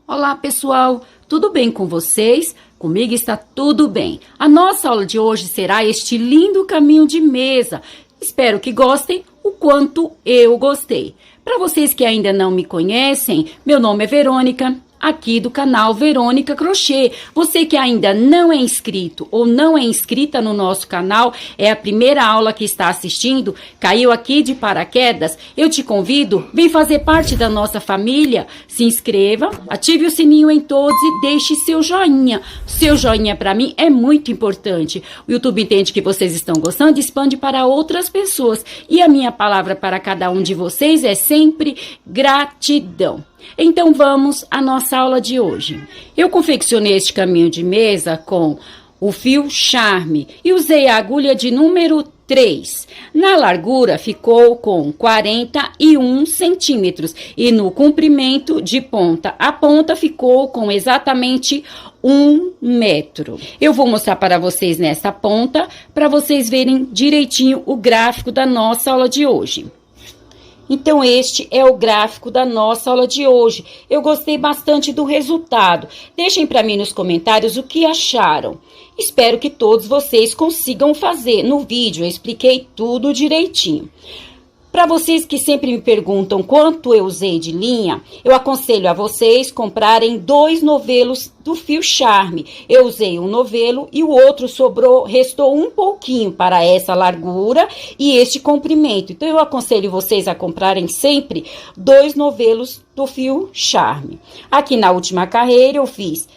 Olá, pessoal! Tudo bem com vocês? Comigo está tudo bem. A nossa aula de hoje será este lindo caminho de mesa. Espero que gostem o quanto eu gostei. Para vocês que ainda não me conhecem, meu nome é Verônica, aqui do canal Verônica Crochê. Você que ainda não é inscrito ou não é inscrita no nosso canal, é a primeira aula que está assistindo, caiu aqui de paraquedas, eu te convido, vem fazer parte da nossa família, se inscreva, ative o sininho em todos e deixe seu joinha. Seu joinha para mim é muito importante. O YouTube entende que vocês estão gostando e expande para outras pessoas. E a minha palavra para cada um de vocês é sempre gratidão. Então vamos à nossa aula de hoje. Eu confeccionei este caminho de mesa com o fio Charme e usei a agulha de número 3. Na largura ficou com 41 centímetros e no comprimento de ponta a ponta ficou com exatamente 1 metro. Eu vou mostrar para vocês nessa ponta para vocês verem direitinho o gráfico da nossa aula de hoje. Então, este é o gráfico da nossa aula de hoje. Eu gostei bastante do resultado. Deixem para mim nos comentários o que acharam. Espero que todos vocês consigam fazer. No vídeo eu expliquei tudo direitinho. Para vocês que sempre me perguntam quanto eu usei de linha, eu aconselho a vocês comprarem 2 novelos do fio Charme. Eu usei um novelo e o outro restou um pouquinho para essa largura e este comprimento. Então, eu aconselho vocês a comprarem sempre 2 novelos do fio Charme. Aqui na última carreira eu fiz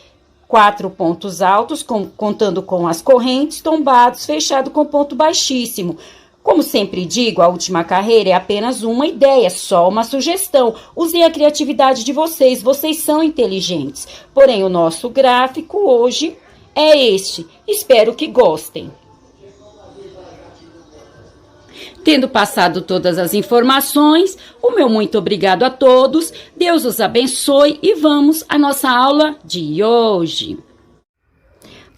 4 pontos altos, contando com as correntes, tombados, fechado com ponto baixíssimo. Como sempre digo, a última carreira é apenas uma ideia, só uma sugestão. Usem a criatividade de vocês, vocês são inteligentes. Porém, o nosso gráfico hoje é este. Espero que gostem. Tendo passado todas as informações, o meu muito obrigado a todos. Deus os abençoe e vamos à nossa aula de hoje.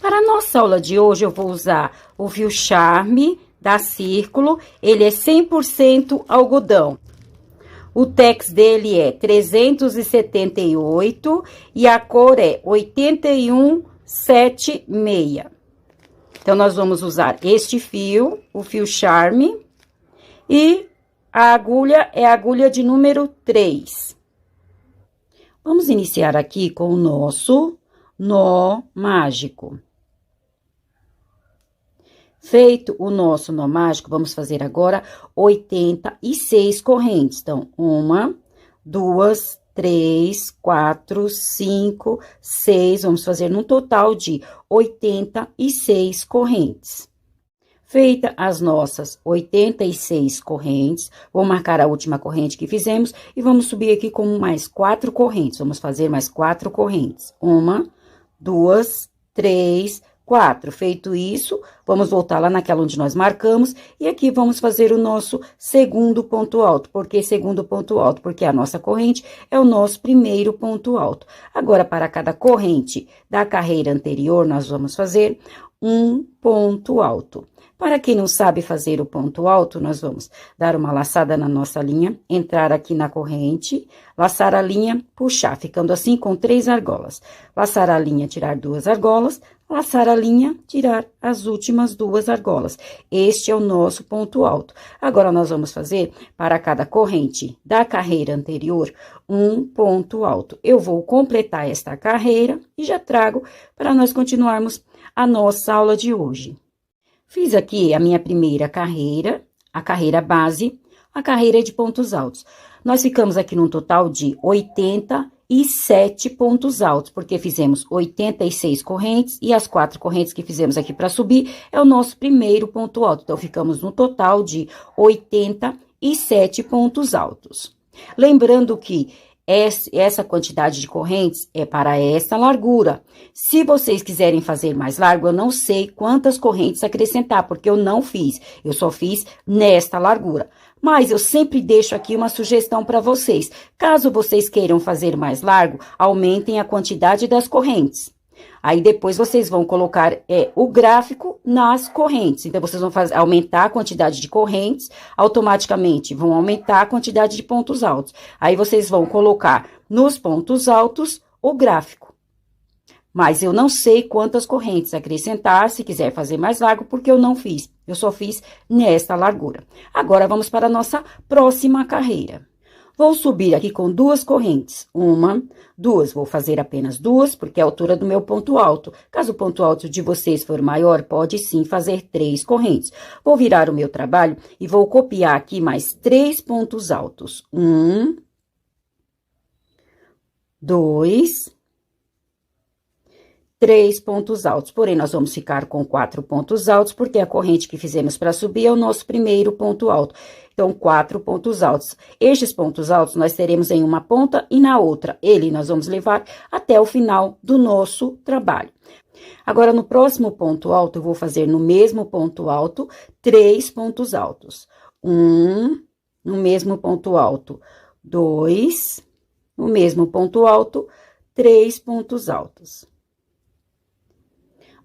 Para a nossa aula de hoje, eu vou usar o fio Charme da Círculo, ele é 100% algodão. O tex dele é 378 e a cor é 8176. Então, nós vamos usar este fio, o fio Charme, e a agulha é a agulha de número 3. Vamos iniciar aqui com o nosso nó mágico. Feito o nosso nó mágico, vamos fazer agora 86 correntes. Então, 1, 2, 3, 4, 5, 6. Vamos fazer num total de 86 correntes. Feita as nossas 86 correntes, vou marcar a última corrente que fizemos e vamos subir aqui com mais 4 correntes. Vamos fazer mais 4 correntes. 1, 2, 3, 4. Feito isso, vamos voltar lá naquela onde nós marcamos e aqui vamos fazer o nosso segundo ponto alto. Por que segundo ponto alto? Porque a nossa corrente é o nosso primeiro ponto alto. Agora, para cada corrente da carreira anterior, nós vamos fazer um ponto alto. Para quem não sabe fazer o ponto alto, nós vamos dar uma laçada na nossa linha, entrar aqui na corrente, laçar a linha, puxar, ficando assim com 3 argolas. Laçar a linha, tirar 2 argolas, laçar a linha, tirar as últimas 2 argolas. Este é o nosso ponto alto. Agora, nós vamos fazer, para cada corrente da carreira anterior, um ponto alto. Eu vou completar esta carreira e já trago para nós continuarmos a nossa aula de hoje. Fiz aqui a minha primeira carreira, a carreira base, a carreira de pontos altos. Nós ficamos aqui num total de 87 pontos altos, porque fizemos 86 correntes e as 4 correntes que fizemos aqui para subir é o nosso primeiro ponto alto. Então, ficamos no total de 87 pontos altos. Lembrando que essa quantidade de correntes é para essa largura. Se vocês quiserem fazer mais largo, eu não sei quantas correntes acrescentar, porque eu não fiz. Eu só fiz nesta largura. Mas eu sempre deixo aqui uma sugestão para vocês. Caso vocês queiram fazer mais largo, aumentem a quantidade das correntes. Aí, depois, vocês vão colocar o gráfico nas correntes. Então, vocês vão aumentar a quantidade de correntes, automaticamente vão aumentar a quantidade de pontos altos. Aí, vocês vão colocar nos pontos altos o gráfico. Mas eu não sei quantas correntes acrescentar, se quiser fazer mais largo, porque eu não fiz. Eu só fiz nesta largura. Agora, vamos para a nossa próxima carreira. Vou subir aqui com 2 correntes. 1, 2. Vou fazer apenas 2, porque é a altura do meu ponto alto. Caso o ponto alto de vocês for maior, pode sim fazer 3 correntes. Vou virar o meu trabalho e vou copiar aqui mais 3 pontos altos. 1, 2, 3 pontos altos, porém, nós vamos ficar com 4 pontos altos, porque a corrente que fizemos para subir é o nosso primeiro ponto alto. Então, 4 pontos altos. Estes pontos altos nós teremos em uma ponta e na outra. Ele nós vamos levar até o final do nosso trabalho. Agora, no próximo ponto alto, eu vou fazer no mesmo ponto alto 3 pontos altos. 1, no mesmo ponto alto, 2, no mesmo ponto alto, 3 pontos altos.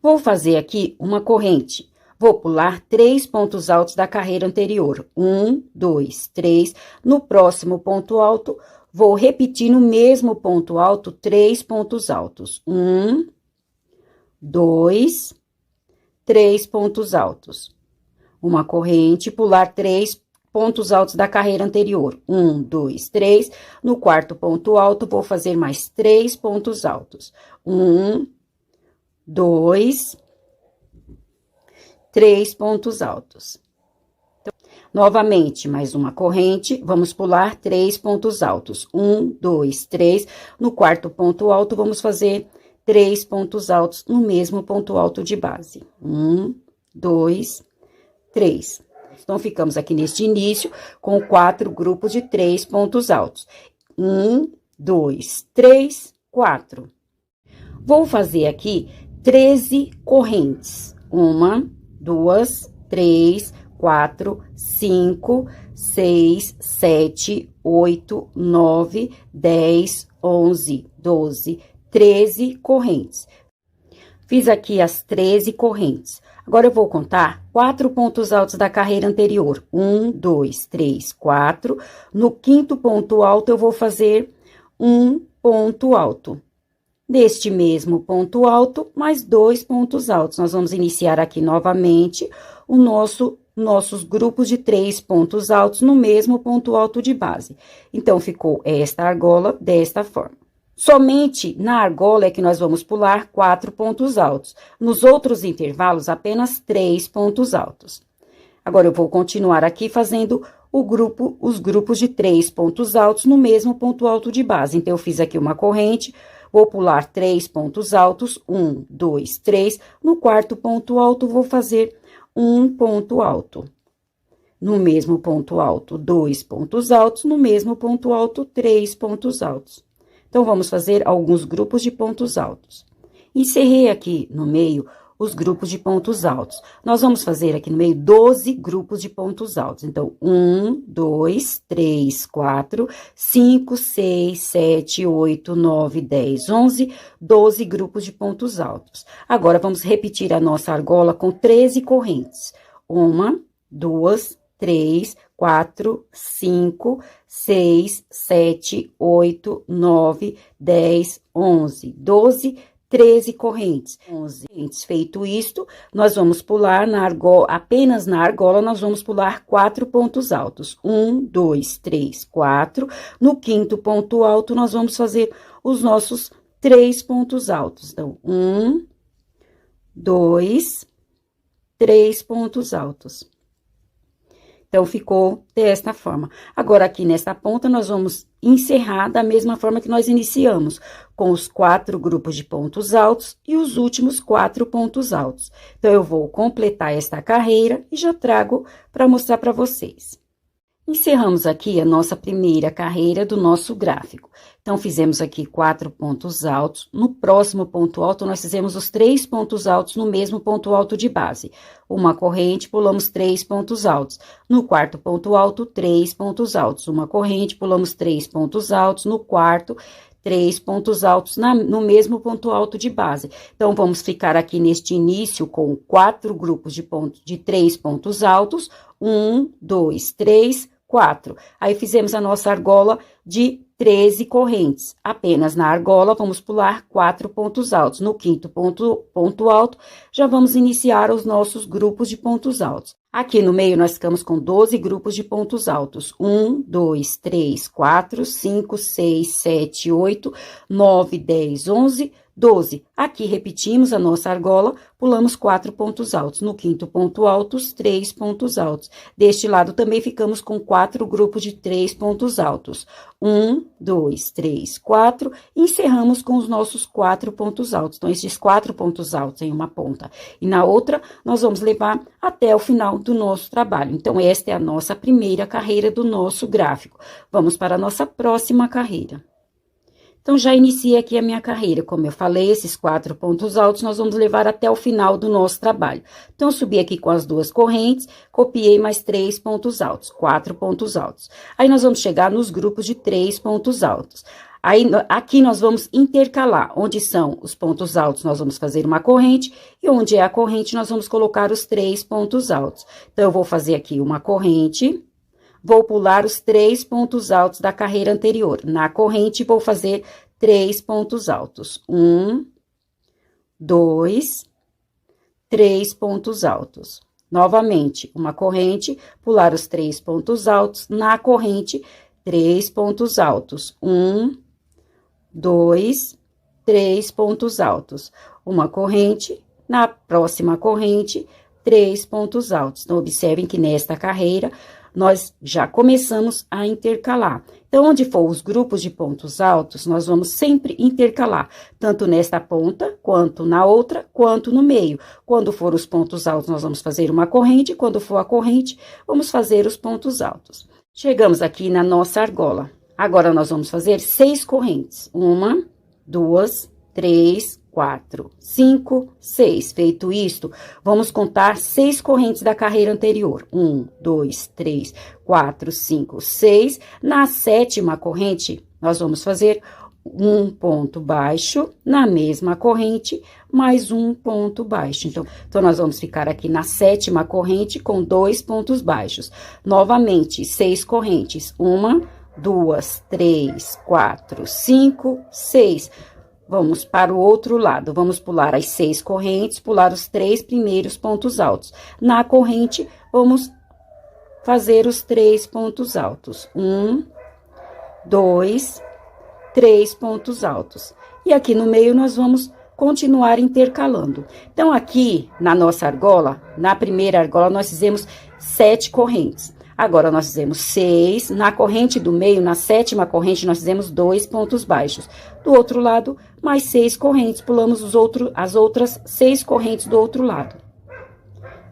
Vou fazer aqui uma corrente. Vou pular 3 pontos altos da carreira anterior. 1, 2, 3. No próximo ponto alto, vou repetir no mesmo ponto alto 3 pontos altos. 1, 2, 3 pontos altos. Uma corrente, pular 3 pontos altos da carreira anterior. 1, 2, 3. No quarto ponto alto, vou fazer mais 3 pontos altos. 1, 2, 3 pontos altos. Então, novamente, mais uma corrente, vamos pular 3 pontos altos. 1, 2, 3. No quarto ponto alto, vamos fazer 3 pontos altos no mesmo ponto alto de base. 1, 2, 3. Então, ficamos aqui neste início com 4 grupos de 3 pontos altos. 1, 2, 3, 4. Vou fazer aqui 13 correntes. 1, 2, 3, 4, 5, 6, 7, 8, 9, 10, 11, 12, 13 correntes. Fiz aqui as 13 correntes. Agora, eu vou contar 4 pontos altos da carreira anterior. 1, 2, 3, 4. No quinto ponto alto, eu vou fazer um ponto alto. Deste mesmo ponto alto, mais 2 pontos altos. Nós vamos iniciar aqui novamente o nossos grupos de 3 pontos altos no mesmo ponto alto de base. Então, ficou esta argola desta forma. Somente na argola é que nós vamos pular 4 pontos altos. Nos outros intervalos, apenas 3 pontos altos. Agora, eu vou continuar aqui fazendo os grupos de 3 pontos altos no mesmo ponto alto de base. Então, eu fiz aqui uma corrente. Vou pular 3 pontos altos, 1, 2, 3. No quarto ponto alto, vou fazer um ponto alto. No mesmo ponto alto, 2 pontos altos. No mesmo ponto alto, 3 pontos altos. Então, vamos fazer alguns grupos de pontos altos. Encerrei aqui no meio os grupos de pontos altos. Nós vamos fazer aqui no meio 12 grupos de pontos altos. Então, 1, 2, 3, 4, 5, 6, 7, 8, 9, 10, 11, 12 grupos de pontos altos. Agora, vamos repetir a nossa argola com 13 correntes. 1, 2, 3, 4, 5, 6, 7, 8, 9, 10, 11, 12, 13 correntes. 11. Feito isto, nós vamos pular na argola, apenas na argola, nós vamos pular 4 pontos altos. 1, 2, 3, 4. No quinto ponto alto, nós vamos fazer os nossos 3 pontos altos. Então, 1, 2, 3 pontos altos. Então, ficou desta forma. Agora, aqui nesta ponta, nós vamos encerrar da mesma forma que nós iniciamos, com os 4 grupos de pontos altos e os últimos 4 pontos altos. Então, eu vou completar esta carreira e já trago para mostrar para vocês. Encerramos aqui a nossa primeira carreira do nosso gráfico. Então, fizemos aqui 4 pontos altos. No próximo ponto alto, nós fizemos os 3 pontos altos no mesmo ponto alto de base. Uma corrente, pulamos 3 pontos altos. No quarto ponto alto, 3 pontos altos. Uma corrente, pulamos 3 pontos altos. No quarto, 3 pontos altos no mesmo ponto alto de base. Então, vamos ficar aqui neste início com 4 grupos de 3 pontos altos. 1, 2, 3, 4. Aí, fizemos a nossa argola de 13 correntes. Apenas na argola, vamos pular 4 pontos altos. No quinto ponto alto, já vamos iniciar os nossos grupos de pontos altos. Aqui no meio, nós ficamos com 12 grupos de pontos altos. 1, 2, 3, 4, 5, 6, 7, 8, 9, 10, 11, 12. Aqui, repetimos a nossa argola, pulamos 4 pontos altos. No quinto ponto alto, 3 pontos altos. Deste lado, também ficamos com 4 grupos de 3 pontos altos. 1, 2, 3, 4. Encerramos com os nossos 4 pontos altos. Então, esses 4 pontos altos em uma ponta. E na outra, nós vamos levar até o final do nosso trabalho. Então, esta é a nossa primeira carreira do nosso gráfico. Vamos para a nossa próxima carreira. Então, já iniciei aqui a minha carreira. Como eu falei, esses 4 pontos altos nós vamos levar até o final do nosso trabalho. Então, eu subi aqui com as 2 correntes, copiei mais 3 pontos altos, 4 pontos altos. Aí, nós vamos chegar nos grupos de 3 pontos altos. Aí, aqui nós vamos intercalar. Onde são os pontos altos, nós vamos fazer uma corrente. E onde é a corrente, nós vamos colocar os 3 pontos altos. Então, eu vou fazer aqui uma corrente. Vou pular os 3 pontos altos da carreira anterior. Na corrente, vou fazer 3 pontos altos. 1, 2, 3 pontos altos. Novamente, uma corrente, pular os 3 pontos altos. Na corrente, 3 pontos altos. 1, 2, 3 pontos altos. Uma corrente, na próxima corrente, 3 pontos altos. Então, observem que nesta carreira, nós já começamos a intercalar. Então, onde for os grupos de pontos altos, nós vamos sempre intercalar, tanto nesta ponta, quanto na outra, quanto no meio. Quando for os pontos altos, nós vamos fazer uma corrente, quando for a corrente, vamos fazer os pontos altos. Chegamos aqui na nossa argola. Agora, nós vamos fazer 6 correntes. 1, 2, 3, 4, 5, 6. Feito isto, vamos contar 6 correntes da carreira anterior. 1, 2, 3, 4, 5, 6. Na 7ª corrente, nós vamos fazer um ponto baixo, na mesma corrente, mais um ponto baixo. Então, nós vamos ficar aqui na 7ª corrente com 2 pontos baixos. Novamente, 6 correntes. 1, 2, 3, 4, 5, 6. Vamos para o outro lado, vamos pular as 6 correntes, pular os 3 primeiros pontos altos. Na corrente, vamos fazer os 3 pontos altos. 1, 2, 3 pontos altos. E aqui no meio, nós vamos continuar intercalando. Então, aqui na nossa argola, na primeira argola, nós fizemos 7 correntes. Agora, nós fizemos 6, na corrente do meio, na 7ª corrente, nós fizemos 2 pontos baixos. Do outro lado, mais 6 correntes, pulamos as outras 6 correntes do outro lado.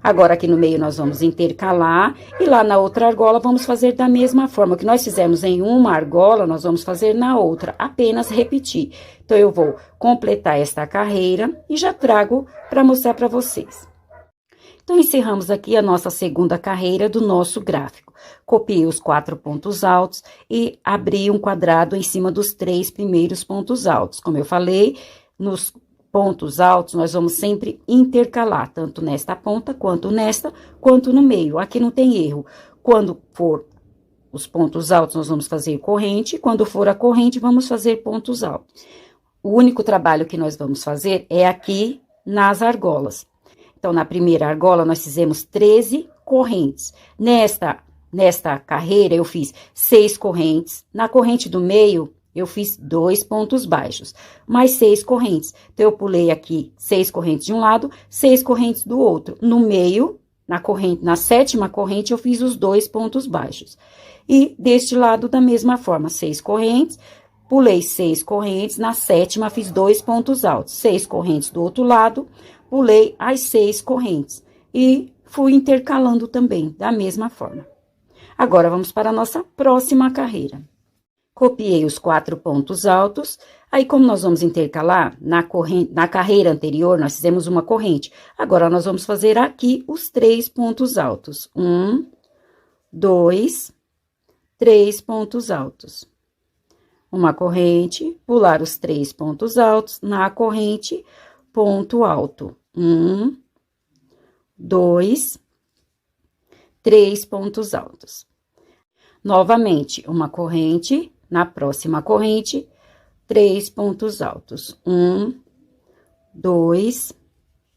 Agora, aqui no meio, nós vamos intercalar, e lá na outra argola, vamos fazer da mesma forma. O que nós fizemos em uma argola, nós vamos fazer na outra, apenas repetir. Então, eu vou completar esta carreira e já trago para mostrar para vocês. Então, encerramos aqui a nossa segunda carreira do nosso gráfico. Copiei os 4 pontos altos e abri um quadrado em cima dos 3 primeiros pontos altos. Como eu falei, nos pontos altos, nós vamos sempre intercalar, tanto nesta ponta, quanto nesta, quanto no meio. Aqui não tem erro. Quando for os pontos altos, nós vamos fazer corrente. Quando for a corrente, vamos fazer pontos altos. O único trabalho que nós vamos fazer é aqui nas argolas. Então, na primeira argola, nós fizemos 13 correntes. Nesta carreira, eu fiz 6 correntes. Na corrente do meio, eu fiz 2 pontos baixos, mais 6 correntes. Então, eu pulei aqui 6 correntes de um lado, 6 correntes do outro. No meio, na 7ª corrente, eu fiz os 2 pontos baixos. E deste lado, da mesma forma, 6 correntes, pulei 6 correntes. Na 7ª, fiz 2 pontos altos. 6 correntes do outro lado, pulei as 6 correntes e fui intercalando também, da mesma forma. Agora, vamos para a nossa próxima carreira. Copiei os 4 pontos altos, aí como nós vamos intercalar, na carreira anterior, nós fizemos uma corrente. Agora, nós vamos fazer aqui os 3 pontos altos. 1, 2, 3 pontos altos. Uma corrente, pular os 3 pontos altos, na corrente, ponto alto. 1, 2, 3 pontos altos. Novamente, uma corrente, Na próxima corrente, 3 pontos altos. 1, 2,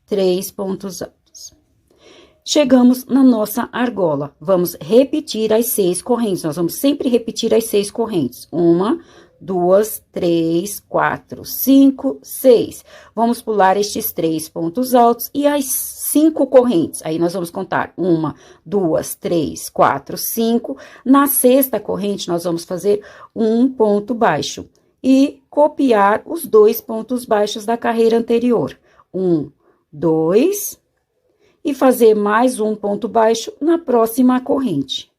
3 pontos altos. Chegamos na nossa argola. Vamos repetir as 6 correntes. Nós vamos sempre repetir as 6 correntes. 1, 2, 3, 4, 5, 6. Vamos pular estes 3 pontos altos e as 5 correntes. Aí, nós vamos contar 1, 2, 3, 4, 5. Na sexta corrente, nós vamos fazer um ponto baixo e copiar os 2 pontos baixos da carreira anterior. 1, 2, e fazer mais um ponto baixo na próxima corrente.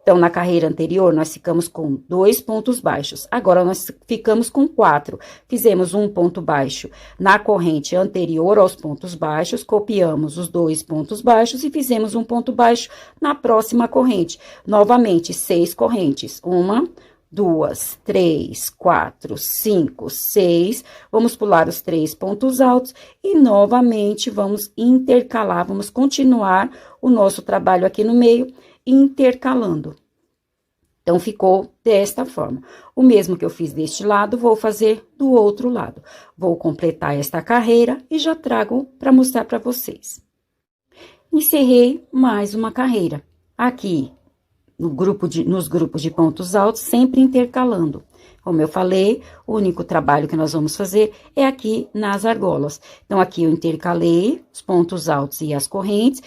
Então, na carreira anterior, nós ficamos com 2 pontos baixos. Agora, nós ficamos com 4. Fizemos um ponto baixo na corrente anterior aos pontos baixos, copiamos os 2 pontos baixos e fizemos um ponto baixo na próxima corrente. Novamente, 6 correntes. 1, 2, 3, 4, 5, 6. Vamos pular os 3 pontos altos e novamente vamos intercalar, vamos continuar o nosso trabalho aqui no meio, intercalando. Então, ficou desta forma. O mesmo que eu fiz deste lado, vou fazer do outro lado. Vou completar esta carreira e já trago para mostrar para vocês. Encerrei mais uma carreira. Aqui, nos grupos de pontos altos, sempre intercalando. Como eu falei, o único trabalho que nós vamos fazer é aqui nas argolas. Então, aqui eu intercalei os pontos altos e as correntes,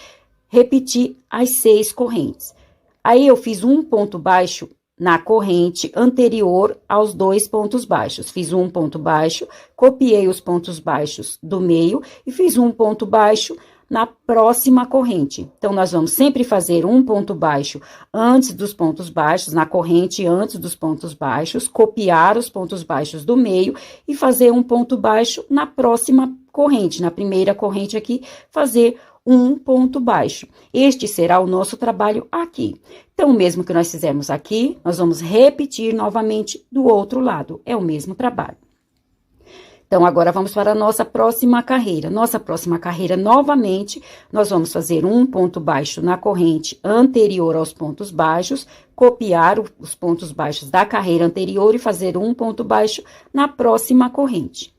repeti as 6 correntes. Aí, eu fiz um ponto baixo na corrente anterior aos 2 pontos baixos. Fiz um ponto baixo, copiei os pontos baixos do meio e fiz um ponto baixo na próxima corrente. Então, nós vamos sempre fazer um ponto baixo antes dos pontos baixos, na corrente antes dos pontos baixos, copiar os pontos baixos do meio e fazer um ponto baixo na próxima corrente, na primeira corrente aqui, fazer um ponto baixo. Este será o nosso trabalho aqui. Então, o mesmo que nós fizemos aqui, nós vamos repetir novamente do outro lado. É o mesmo trabalho. Então, agora vamos para a nossa próxima carreira. Nossa próxima carreira, novamente, nós vamos fazer um ponto baixo na corrente anterior aos pontos baixos, copiar os pontos baixos da carreira anterior e fazer um ponto baixo na próxima corrente.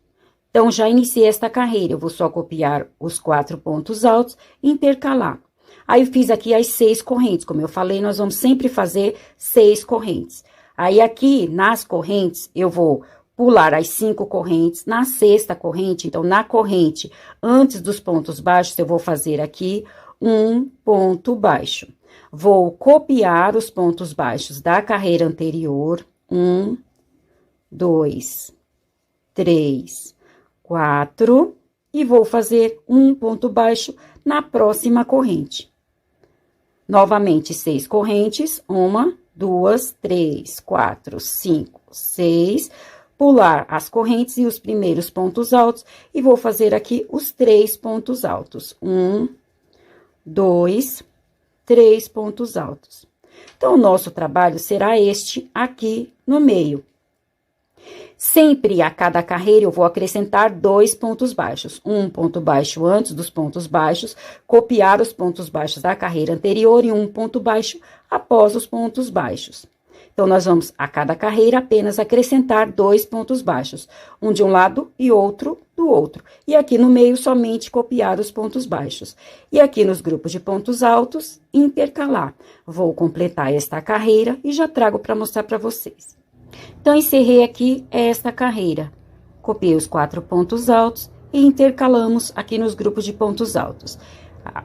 Então, já iniciei esta carreira, eu vou só copiar os 4 pontos altos e intercalar. Aí, eu fiz aqui as 6 correntes, como eu falei, nós vamos sempre fazer 6 correntes. Aí, aqui, nas correntes, eu vou pular as 5 correntes, na sexta corrente, então, na corrente, antes dos pontos baixos, eu vou fazer aqui um ponto baixo. Vou copiar os pontos baixos da carreira anterior, 1, 2, 3, 4, e vou fazer um ponto baixo na próxima corrente. Novamente, 6 correntes, 1, 2, 3, 4, 5, 6, pular as correntes e os primeiros pontos altos, e vou fazer aqui os 3 pontos altos. 1, 2, 3 pontos altos. Então, o nosso trabalho será este aqui no meio. Sempre a cada carreira eu vou acrescentar 2 pontos baixos. Um ponto baixo antes dos pontos baixos, copiar os pontos baixos da carreira anterior e um ponto baixo após os pontos baixos. Então, nós vamos, a cada carreira, apenas acrescentar 2 pontos baixos, um de um lado e outro do outro. E aqui no meio, somente copiar os pontos baixos. E aqui nos grupos de pontos altos, intercalar. Vou completar esta carreira e já trago para mostrar para vocês. Então, encerrei aqui esta carreira. Copiei os 4 pontos altos e intercalamos aqui nos grupos de pontos altos.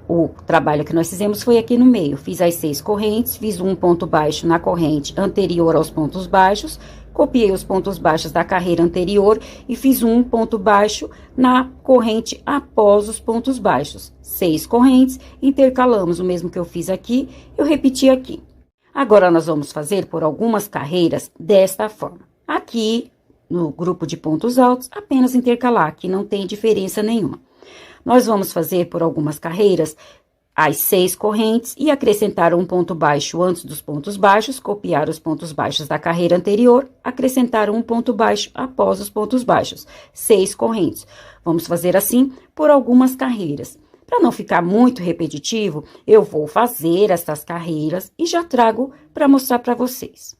O trabalho que nós fizemos foi aqui no meio. Fiz as 6 correntes, fiz um ponto baixo na corrente anterior aos pontos baixos, copiei os pontos baixos da carreira anterior e fiz um ponto baixo na corrente após os pontos baixos. 6 correntes, intercalamos o mesmo que eu fiz aqui, eu repeti aqui. Agora, nós vamos fazer por algumas carreiras desta forma. Aqui, no grupo de pontos altos, apenas intercalar, aqui não tem diferença nenhuma. Nós vamos fazer por algumas carreiras as 6 correntes e acrescentar um ponto baixo antes dos pontos baixos, copiar os pontos baixos da carreira anterior, acrescentar um ponto baixo após os pontos baixos. 6 correntes. Vamos fazer assim por algumas carreiras. Para não ficar muito repetitivo, eu vou fazer essas carreiras e já trago para mostrar para vocês.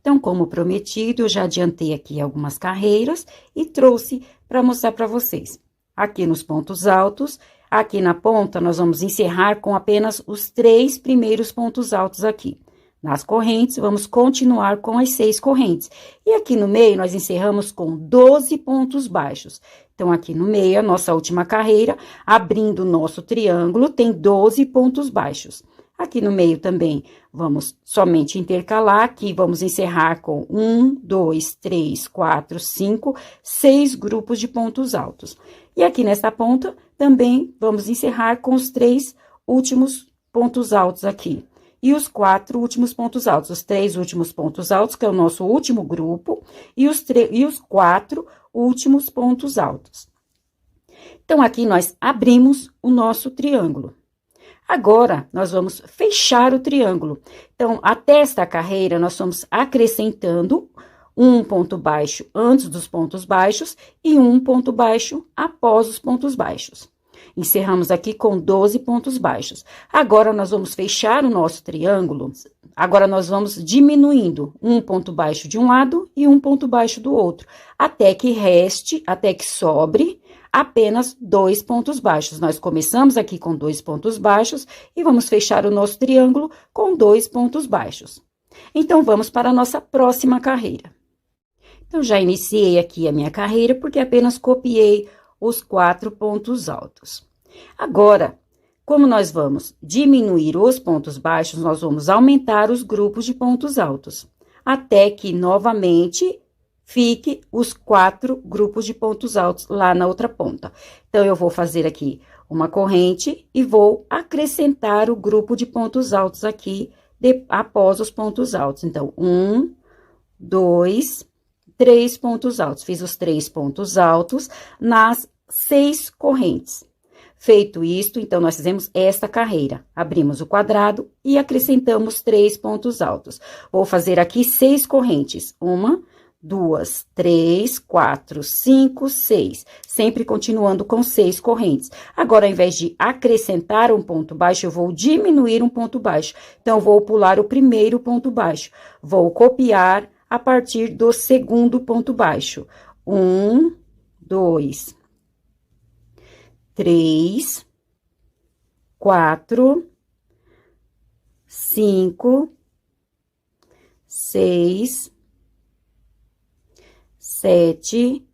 Então, como prometido, eu já adiantei aqui algumas carreiras e trouxe para mostrar para vocês. Aqui nos pontos altos, aqui na ponta, nós vamos encerrar com apenas os 3 primeiros pontos altos aqui. Nas correntes, vamos continuar com as 6 correntes. E aqui no meio, nós encerramos com 12 pontos baixos. Então, aqui no meio, a nossa última carreira, abrindo o nosso triângulo, tem 12 pontos baixos. Aqui no meio também, vamos somente intercalar, aqui vamos encerrar com 1, 2, 3, 4, 5, 6 grupos de pontos altos. E aqui nesta ponta, também vamos encerrar com os 3 últimos pontos altos aqui. E os 4 últimos pontos altos, os 3 últimos pontos altos, que é o nosso último grupo, e os 4 últimos pontos altos. Então, aqui nós abrimos o nosso triângulo. Agora, nós vamos fechar o triângulo. Então, até esta carreira, nós vamos acrescentando um ponto baixo antes dos pontos baixos e um ponto baixo após os pontos baixos. Encerramos aqui com 12 pontos baixos. Agora, nós vamos fechar o nosso triângulo. Agora, nós vamos diminuindo um ponto baixo de um lado e um ponto baixo do outro, até que sobre apenas 2 pontos baixos. Nós começamos aqui com 2 pontos baixos e vamos fechar o nosso triângulo com 2 pontos baixos. Então, vamos para a nossa próxima carreira. Então, já iniciei aqui a minha carreira porque apenas copiei os 4 pontos altos. Agora, como nós vamos diminuir os pontos baixos, nós vamos aumentar os grupos de pontos altos, até que novamente fique os 4 grupos de pontos altos lá na outra ponta. Então, eu vou fazer aqui uma corrente e vou acrescentar o grupo de pontos altos aqui após os pontos altos. Então, 1, 2, 3 pontos altos. Fiz os 3 pontos altos nas 6 correntes. Feito isto, então, nós fizemos esta carreira. Abrimos o quadrado e acrescentamos 3 pontos altos. Vou fazer aqui 6 correntes. 1, 2, 3, 4, 5, 6. Sempre continuando com 6 correntes. Agora, ao invés de acrescentar um ponto baixo, eu vou diminuir um ponto baixo. Então, vou pular o primeiro ponto baixo. Vou copiar a partir do segundo ponto baixo. 1, 2, 3, 4, 5, 6, 7,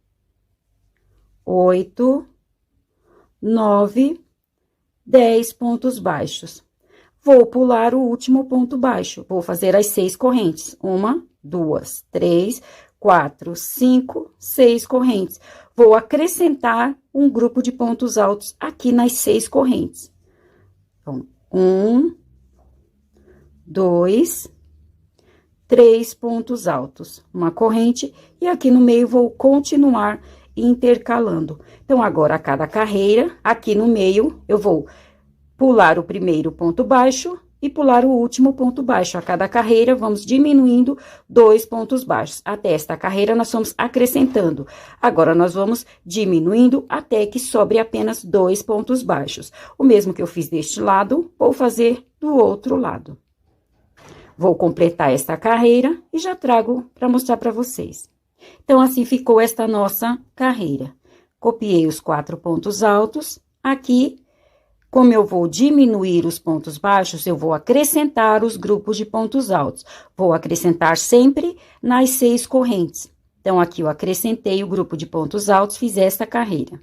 8, 9, 10 pontos baixos. Vou pular o último ponto baixo. Vou fazer as 6 correntes. 1, 2, 3, 4, 5, 6 correntes. Vou acrescentar um grupo de pontos altos aqui nas 6 correntes. Então, 1, 2, 3 pontos altos, uma corrente, e aqui no meio vou continuar intercalando. Então, agora, a cada carreira, aqui no meio, eu vou pular o primeiro ponto baixo e pular o último ponto baixo. A cada carreira, vamos diminuindo 2 pontos baixos. Até esta carreira, nós vamos acrescentando. Agora, nós vamos diminuindo até que sobre apenas 2 pontos baixos. O mesmo que eu fiz deste lado, vou fazer do outro lado. Vou completar esta carreira e já trago para mostrar para vocês. Então, assim ficou esta nossa carreira. Copiei os 4 pontos altos. Aqui, como eu vou diminuir os pontos baixos, eu vou acrescentar os grupos de pontos altos. Vou acrescentar sempre nas 6 correntes. Então, aqui eu acrescentei o grupo de pontos altos, fiz esta carreira.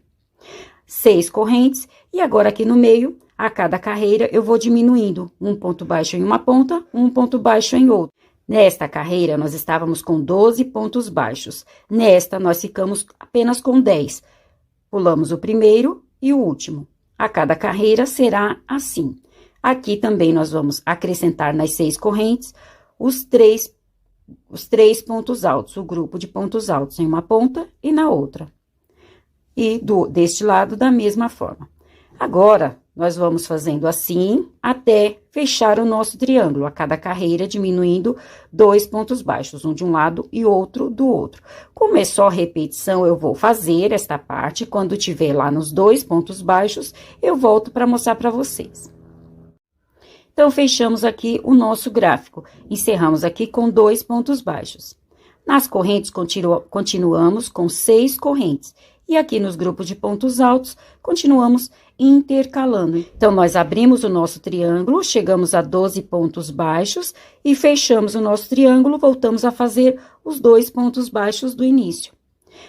6 correntes, e agora aqui no meio, a cada carreira, eu vou diminuindo um ponto baixo em uma ponta, um ponto baixo em outra. Nesta carreira, nós estávamos com 12 pontos baixos. Nesta, nós ficamos apenas com 10. Pulamos o primeiro e o último. A cada carreira será assim. Aqui também nós vamos acrescentar nas 6 correntes os três pontos altos, o grupo de pontos altos em uma ponta e na outra. E deste lado, da mesma forma. Agora, nós vamos fazendo assim até fechar o nosso triângulo, a cada carreira diminuindo 2 pontos baixos, um de um lado e outro do outro. Como é só repetição, eu vou fazer esta parte, quando tiver lá nos 2 pontos baixos, eu volto para mostrar para vocês. Então, fechamos aqui o nosso gráfico. Encerramos aqui com 2 pontos baixos. Nas correntes, continuamos com 6 correntes. E aqui nos grupos de pontos altos, continuamos intercalando. Então, nós abrimos o nosso triângulo, chegamos a 12 pontos baixos e fechamos o nosso triângulo, voltamos a fazer os 2 pontos baixos do início.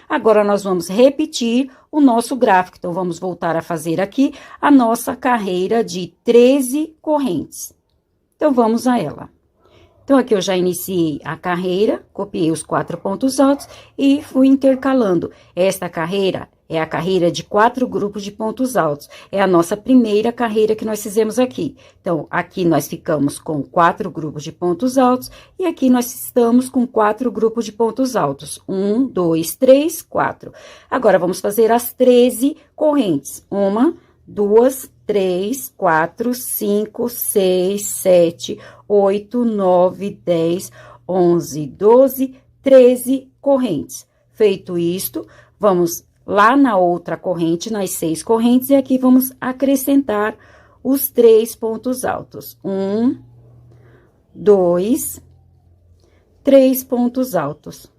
Agora, nós vamos repetir o nosso gráfico. Então, vamos voltar a fazer aqui a nossa carreira de 13 correntes. Então, vamos a ela. Então, aqui eu já iniciei a carreira, copiei os 4 pontos altos e fui intercalando. Esta carreira é a carreira de 4 grupos de pontos altos. É a nossa primeira carreira que nós fizemos aqui. Então, aqui nós ficamos com 4 grupos de pontos altos e aqui nós estamos com 4 grupos de pontos altos. 1, 2, 3, 4. Agora, vamos fazer as 13 correntes. 1, 2, 3, 4, 5, 6, 7, 8, 9, 10, 11, 12, 13 correntes. Feito isto, vamos lá na outra corrente, nas 6 correntes, e aqui vamos acrescentar os 3 pontos altos. 1, 2, 3 pontos altos.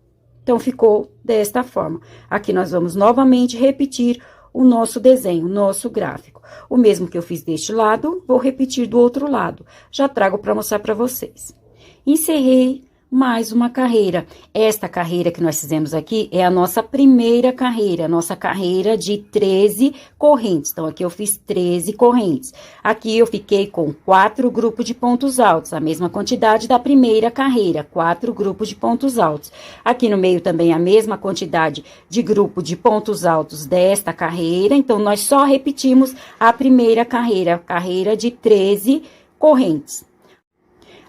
Então, ficou desta forma. Aqui nós vamos novamente repetir o nosso desenho, o nosso gráfico. O mesmo que eu fiz deste lado, vou repetir do outro lado. Já trago para mostrar para vocês. Encerrei mais uma carreira. Esta carreira que nós fizemos aqui é a nossa primeira carreira, a nossa carreira de 13 correntes. Então, aqui eu fiz 13 correntes. Aqui eu fiquei com 4 grupos de pontos altos, a mesma quantidade da primeira carreira, 4 grupos de pontos altos. Aqui no meio também a mesma quantidade de grupo de pontos altos desta carreira. Então, nós só repetimos a primeira carreira, a carreira de 13 correntes.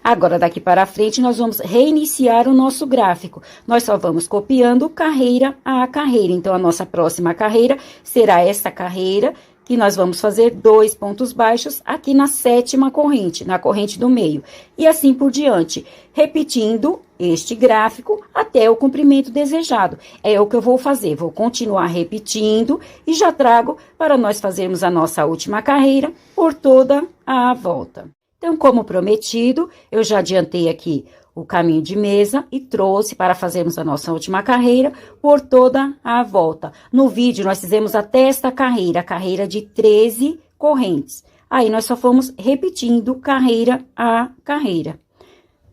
Agora, daqui para frente, nós vamos reiniciar o nosso gráfico. Nós só vamos copiando carreira a carreira. Então, a nossa próxima carreira será esta carreira, que nós vamos fazer 2 pontos baixos aqui na 7ª corrente, na corrente do meio. E assim por diante, repetindo este gráfico até o comprimento desejado. É o que eu vou fazer, vou continuar repetindo e já trago para nós fazermos a nossa última carreira por toda a volta. Então, como prometido, eu já adiantei aqui o caminho de mesa e trouxe para fazermos a nossa última carreira por toda a volta. No vídeo, nós fizemos até esta carreira, a carreira de 13 correntes. Aí, nós só fomos repetindo carreira a carreira.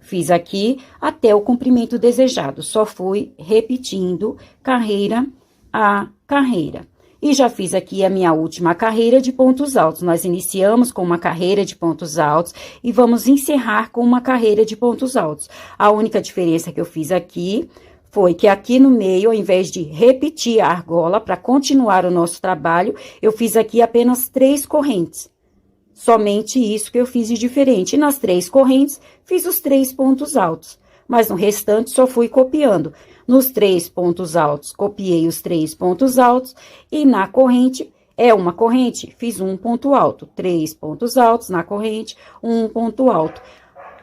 Fiz aqui até o comprimento desejado, só fui repetindo carreira a carreira. E já fiz aqui a minha última carreira de pontos altos. Nós iniciamos com uma carreira de pontos altos e vamos encerrar com uma carreira de pontos altos. A única diferença que eu fiz aqui foi que aqui no meio, ao invés de repetir a argola para continuar o nosso trabalho, eu fiz aqui apenas 3 correntes. Somente isso que eu fiz de diferente. E nas 3 correntes, fiz os 3 pontos altos. Mas no restante, só fui copiando. Nos 3 pontos altos, copiei os 3 pontos altos. E na corrente, é uma corrente, fiz um ponto alto. 3 pontos altos na corrente, um ponto alto.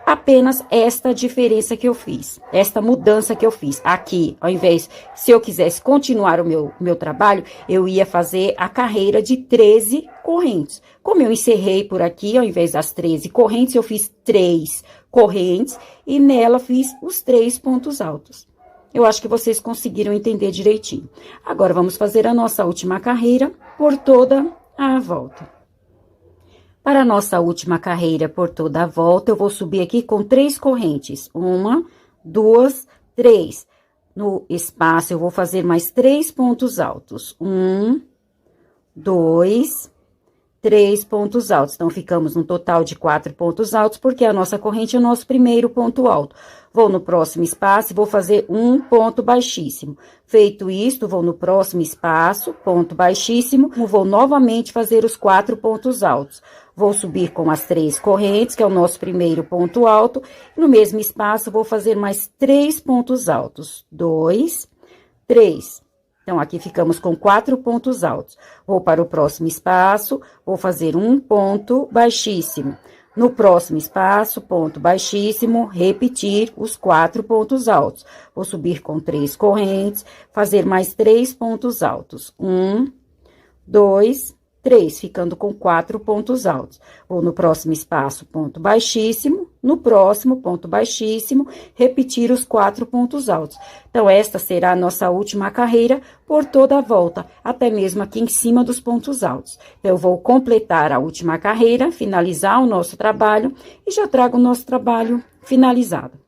Apenas esta diferença que eu fiz, esta mudança que eu fiz. Aqui, ao invés, se eu quisesse continuar o meu trabalho, eu ia fazer a carreira de 13 correntes. Como eu encerrei por aqui, ao invés das 13 correntes, eu fiz 3 correntes e nela fiz os 3 pontos altos. Eu acho que vocês conseguiram entender direitinho. Agora, vamos fazer a nossa última carreira por toda a volta. Para a nossa última carreira por toda a volta, eu vou subir aqui com 3 correntes. 1, 2, 3. No espaço, eu vou fazer mais 3 pontos altos. 1, 2, 3 pontos altos. Então, ficamos no total de 4 pontos altos, porque a nossa corrente é o nosso primeiro ponto alto. Vou no próximo espaço e vou fazer um ponto baixíssimo. Feito isto, vou no próximo espaço, ponto baixíssimo, vou novamente fazer os 4 pontos altos. Vou subir com as 3 correntes, que é o nosso primeiro ponto alto. No mesmo espaço, vou fazer mais 3 pontos altos. 2, 3. Então, aqui ficamos com 4 pontos altos. Vou para o próximo espaço, vou fazer um ponto baixíssimo. No próximo espaço, ponto baixíssimo, repetir os 4 pontos altos. Vou subir com 3 correntes, fazer mais 3 pontos altos. 1, 2, 3, ficando com 4 pontos altos. Vou no próximo espaço, ponto baixíssimo, no próximo, ponto baixíssimo, repetir os 4 pontos altos. Então, esta será a nossa última carreira por toda a volta, até mesmo aqui em cima dos pontos altos. Então, eu vou completar a última carreira, finalizar o nosso trabalho e já trago o nosso trabalho finalizado.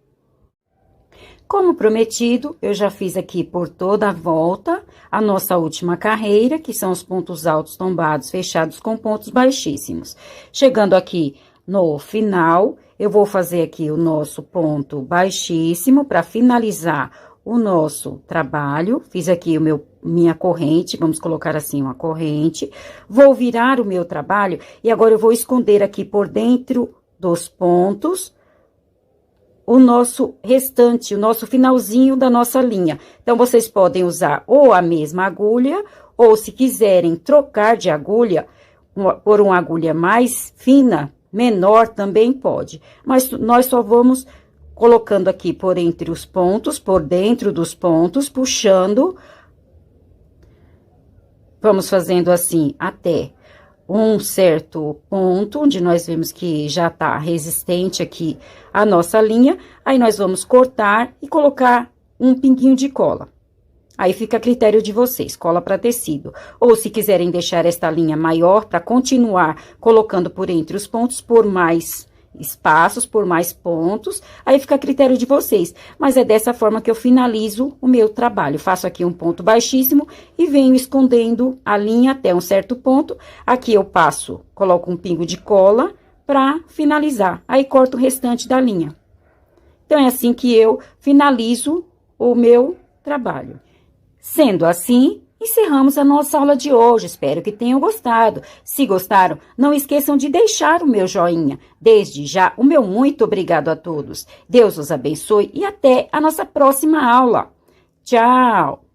Como prometido, eu já fiz aqui por toda a volta a nossa última carreira, que são os pontos altos tombados fechados com pontos baixíssimos. Chegando aqui no final, eu vou fazer aqui o nosso ponto baixíssimo para finalizar o nosso trabalho. Fiz aqui minha corrente, vamos colocar assim uma corrente. Vou virar o meu trabalho e agora eu vou esconder aqui por dentro dos pontos o nosso restante, o nosso finalzinho da nossa linha. Então, vocês podem usar ou a mesma agulha, ou se quiserem trocar de agulha, por uma agulha mais fina, menor, também pode. Mas nós só vamos colocando aqui por entre os pontos, por dentro dos pontos, puxando. Vamos fazendo assim até um certo ponto, onde nós vemos que já tá resistente aqui a nossa linha, aí nós vamos cortar e colocar um pinguinho de cola. Aí fica a critério de vocês, cola para tecido. Ou se quiserem deixar esta linha maior, para continuar colocando por entre os pontos, por mais espaços, por mais pontos, aí fica a critério de vocês. Mas é dessa forma que eu finalizo o meu trabalho. Faço aqui um ponto baixíssimo e venho escondendo a linha até um certo ponto. Aqui eu passo, coloco um pingo de cola para finalizar. Aí corto o restante da linha. Então, é assim que eu finalizo o meu trabalho. Sendo assim, encerramos a nossa aula de hoje. Espero que tenham gostado. Se gostaram, não esqueçam de deixar o meu joinha. Desde já, o meu muito obrigado a todos. Deus os abençoe e até a nossa próxima aula. Tchau!